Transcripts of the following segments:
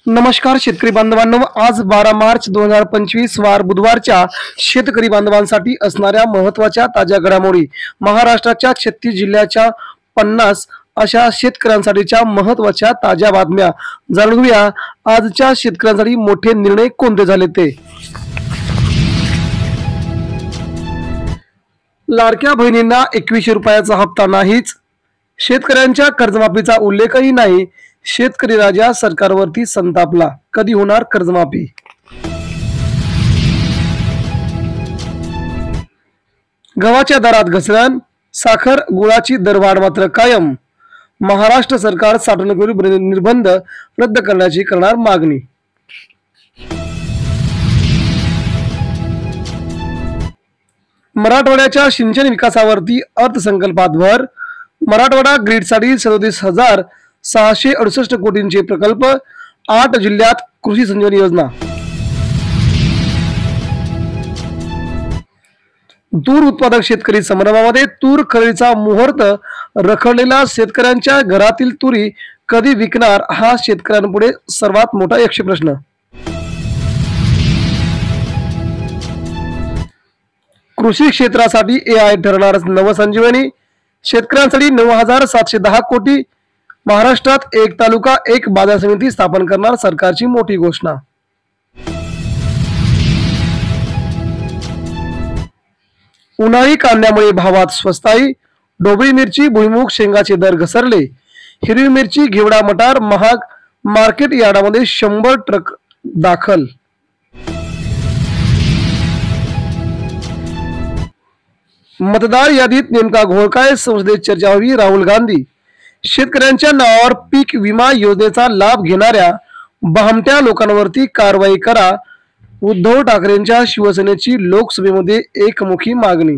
नमस्कार शेतकरी बांधवांनो, आज 12 मार्च 2025 वार बुधवारच्या शेतकरी बांधवांसाठी असणाऱ्या महत्त्वाच्या ताज्या घडामोडी, महाराष्ट्राच्या 36 जिल्ह्याच्या 50 अशा शेतकऱ्यांसाठीच्या महत्त्वाच्या ताज्या बातम्या जाणून घेऊया. आजच्या शेतकऱ्यांसाठी मोठे निर्णय कोणते झाले ते. लाडक्या बहिणींना 2100 रुपयाचा हप्ता नाहीच, शेतकऱ्यांच्या कर्जमाफीचा उल्लेखही नाही. शेतकरी राजा सरकारवरती संतापला, कधी होणार कर्जमाफी. गव्हाच्या दरात घसरण, साखर गुळाची दरवाढ मात्र कायम. महाराष्ट्र सरकार साठवणुकीवर निर्बंध रद्द करण्याची करणार मागणी. मराठवाड्याच्या सिंचन विकासावरती अर्थसंकल्पात भर. मराठवाडा ग्रीडसाठी 37,668 कोटींचे प्रकल्प, 8 जिल्ह्यात कृषी संजीवनी योजना. तूर उत्पादक शेतकरी संभ्रमामध्ये, तूर खरेदीचा मुहूर्त रखडलेला. शेतकऱ्यांच्या घरातील तुरी कधी विकणार हा शेतकऱ्यांपुढे सर्वात मोठा यक्षप्रश्न. कृषी क्षेत्रासाठी AI ठरणार नवसंजीवनी. शेतकऱ्यांसाठी 9,710 कोटी. महाराष्ट्रात एक तालुका एक बाजार समिती स्थापन करणार सरकारची मोठी घोषणा. उन्हाळी कांद्यामुळे भावात स्वस्ताई. ढोबळी मिरची, भुईमुग, शेंगाचे दर घसरले. हिरवी मिरची, घेवडा, मटार महाग. मार्केट यार्डामध्ये 100 ट्रक दाखल. मतदार यादीत नेमका घोळ काय, संसदेत चर्चा व्हावी. राहुल गांधी. शेतकऱ्यांच्या नावावर पीक विमा योजनेचा लाभ घेणाऱ्या भामट्या लोकांवरती कारवाई करा. उद्धव ठाकरेंच्या शिवसेनेची लोकसभेमध्ये एकमुखी मागणी.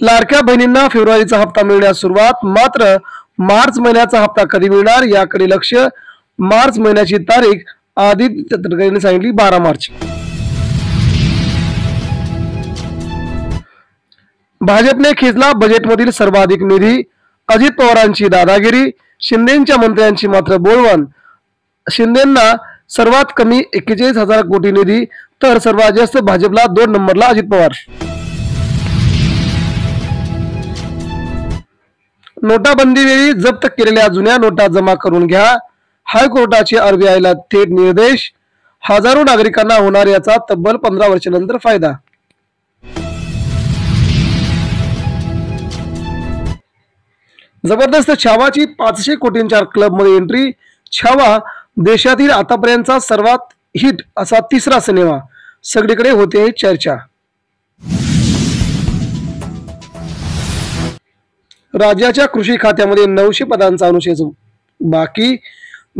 लाडक्या बहिणींना फेब्रुवारीचा हप्ता मिळण्यास सुरुवात, मात्र मार्च महिन्याचा हप्ता कधी मिळणार याकडे लक्ष. मार्च महिन्याची तारीख आदित्य तटकरेंनी सांगितली 12 मार्च. भाजपने खेचला बजेटमधील सर्वाधिक निधी. अजित पवारांची दादागिरी, शिंदेच्या मंत्र्यांची मात्र बोलवण. शिंदेंना सर्वात कमी 41,000 कोटी निधी, तर सर्वात जास्त भाजपला 2 नंबरला अजित पवार. नोटाबंदीवेळी जप्त केलेल्या जुन्या नोटा जमा करून घ्या. हायकोर्टाचे RBIला थेट निर्देश. हजारो नागरिकांना होणार याचा तब्बल 15 वर्षांनंतर फायदा. जबरदस्त छावाची 500 कोटींच्या क्लबमध्ये एंट्री. छावा देशातील आतापर्यंतचा सर्वात हिट असा 3रा सिनेमा. सगळीकडे होते चर्चा. राज्याच्या कृषी खात्यामध्ये 900 पदांचा अनुशेष बाकी.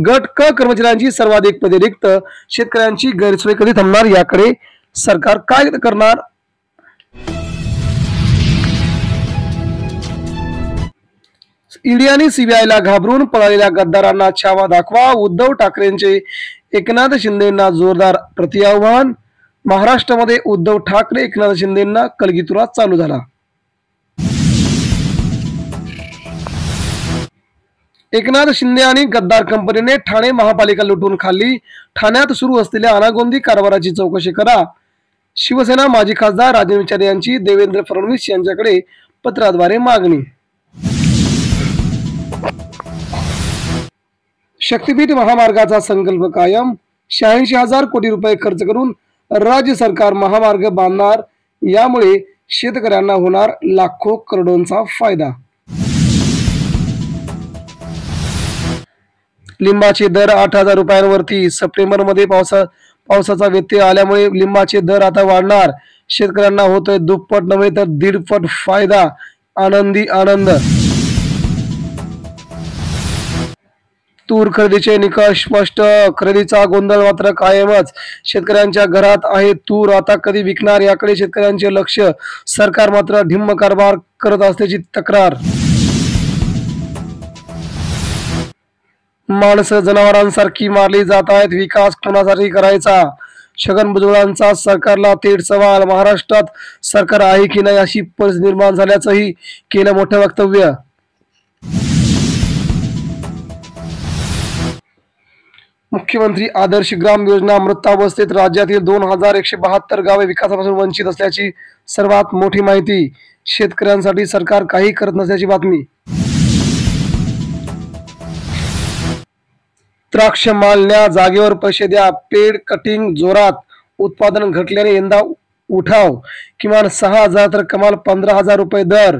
गट क कर्मचाऱ्यांची सर्वाधिक पदे रिक्त. शेतकऱ्यांची गैरसोय कधी थांबणार याकडे सरकार काय करणार. ईडी आणि CBIला घाबरून पळालेल्या गद्दारांना छावा दाखवा. उद्धव ठाकरेंचे एकनाथ शिंदेंना जोरदार प्रतिआव्हान. महाराष्ट्रामध्ये उद्धव ठाकरे एकनाथ शिंदेंना कलगीतुरा चालू झाला. एकनाथ शिंदे आणि गद्दार कंपनीने ठाणे महापालिका लुटून खाल्ली. ठाण्यात सुरू असलेल्या अनागोंदी कारभाराची चौकशी करा. शिवसेना माजी खासदार राजन विचारे यांची देवेंद्र फडणवीस यांच्याकडे पत्राद्वारे मागणी. शक्तीपीठ महामार्गाचा संकल्प कायम. 86,000 कोटी रुपये खर्च करून राज्य सरकार महामार्ग बांधणार. यामुळे शेतकऱ्यांना होणार लाखो करोडोंचा फायदा. लिंबाचे दर 8,000 रुपयांवरती. सप्टेंबरमध्ये पावसाचा व्यत्यय आल्यामुळे लिंबाचे दर आता वाढणार. शेतकऱ्यांना होतोय दुप्पट नव्हे तर 1.5 फायदा. आनंदी आनंद. तूर खरेदीचे निकष स्पष्ट. खरेदीचा गोंधळ मात्र कायमच. शेतकऱ्यांच्या घरात आहे तूर, आता कधी विकणार याकडे शेतकऱ्यांचे लक्ष. सरकार मात्र ढिम्म कारभार करत असल्याची तक्रार. माणसं जनावरांसारखी मारली जात आहेत, विकास कोणासाठी करायचा. छगन भुजबळांचा सरकारला थेट सवाल. महाराष्ट्रात सरकार आहे की नाही अशी परिस्थिती निर्माण झाल्याचंही केलं मोठं वक्तव्य. मुख्यमंत्री आदर्श ग्राम योजना मृतावस्थेत राज्यातील 2172 गावे विकासापासून वंचित असल्याची सर्वात मोठी माहिती. शेतकऱ्यांसाठी सरकार काही करत नसल्याची बातमी. द्राक्ष मालण्या जागेवर पैसे द्या, पेड कटिंग जोरात. उत्पादन घटल्याने यंदा उठाव. किमान 6,000 तर कमाल 15,000 रुपये दर.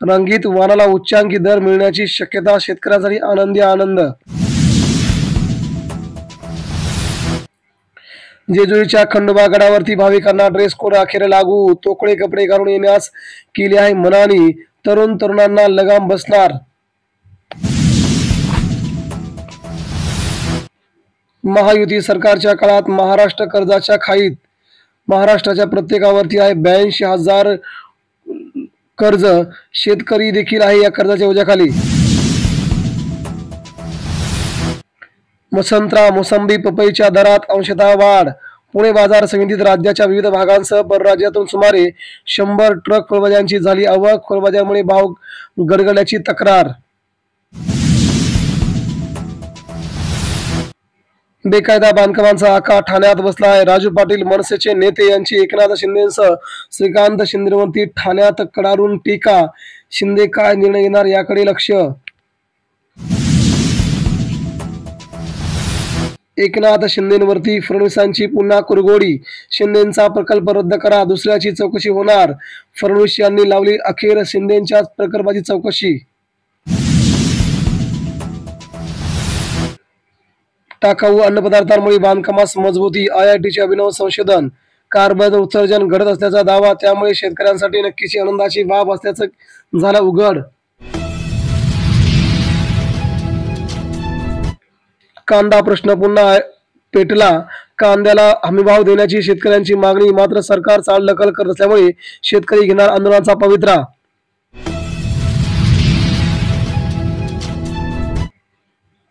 रंगीत वाणाला उच्चांकी दर मिळण्याची शक्यता. शेतकऱ्यांसाठी आनंदी आनंद. जेजुरीच्या खंडोबा गडावरती भाविकांना ड्रेस कोड अखेर लागू. तोकडे कपडे घालून येण्यास केली आहे मनाई. तरुण तरुणांना लगाम बसणार. महायुती सरकारच्या काळात महाराष्ट्र कर्जाच्या खाईत. महाराष्ट्राच्या प्रत्येकावरती आहे 82,000 कर्ज. शेतकरी देखील आहे या कर्जाच्या ओझ्याखाली. संत्रा, मोसंबी, पपईच्या दरात अंशतः वाढ. पुणे बाजार समितीत राज्याच्या विविध भागांसह परराज्यातून सुमारे 100 ट्रक फळभाज्यांची झाली आवक. फळभाज्यांमुळे भाव गडगडल्याची तक्रार. बेकायदा बांधकामांचा आका ठाण्यात बसला आहे. राजू पाटील मनसेचे नेते यांची एकनाथ शिंदेसह श्रीकांत शिंदेवरती ठाण्यात कडाडून टीका. शिंदे काय निर्णय घेणार याकडे लक्ष. एकनाथ शिंदेवरती फडणवीसांची पुन्हा कुरघोडी. शिंदेचा प्रकल्प रद्द करा, दुसऱ्याची चौकशी होणार. फडणवीस यांनी लावली अखेर शिंदेच्या प्रकल्पाची चौकशी. टाकाऊ अन्नपदार्थांमुळे बांधकामास मजबूती. IITचे अभिनव संशोधन. कार्बन उत्सर्जन घडत असल्याचा दावा. त्यामुळे शेतकऱ्यांसाठी नक्कीच आनंदाची बाब असल्याचं झालं उघड. कांदा प्रश्न पुन्हा पेटला. कांद्याला हमीभाव देण्याची शेतकऱ्यांची मागणी. मात्र सरकार चालढकल करत असल्यामुळे शेतकरी घेणार आंदोलनाचा पवित्रा.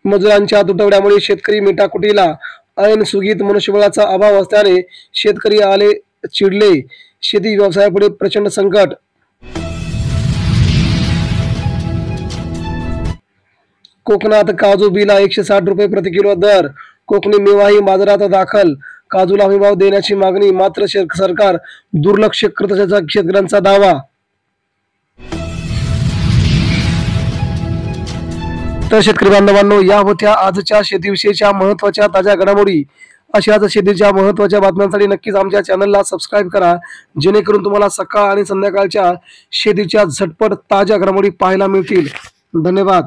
मजुरांच्या तुटवड्यामुळे शेतकरी मेटाकुटीला. ऐन सुगीत मनुष्यबळाचा अभाव असल्याने शेतकरी आले चिडले. शेती व्यवसायापुढे प्रचंड संकट. कोकणात काजू बिला 160 रुपये प्रति किलो दर. कोकणी मेवाही बाजारात दाखल. काजूला हमीभाव देण्याची मागणी. मात्र सरकार दुर्लक्ष करत असल्याचा शेतकऱ्यांचा दावा. तर शेतकरी बांधवांनो, या होत्या आजच्या शेतीविषयीच्या महत्त्वाच्या ताज्या घडामोडी. अशाच शेतीच्या महत्त्वाच्या बातम्यांसाठी नक्कीच आमच्या चॅनलला सबस्क्राईब करा, जेणेकरून तुम्हाला सकाळ आणि संध्याकाळच्या शेतीच्या झटपट ताज्या घडामोडी पाहायला मिळतील. धन्यवाद.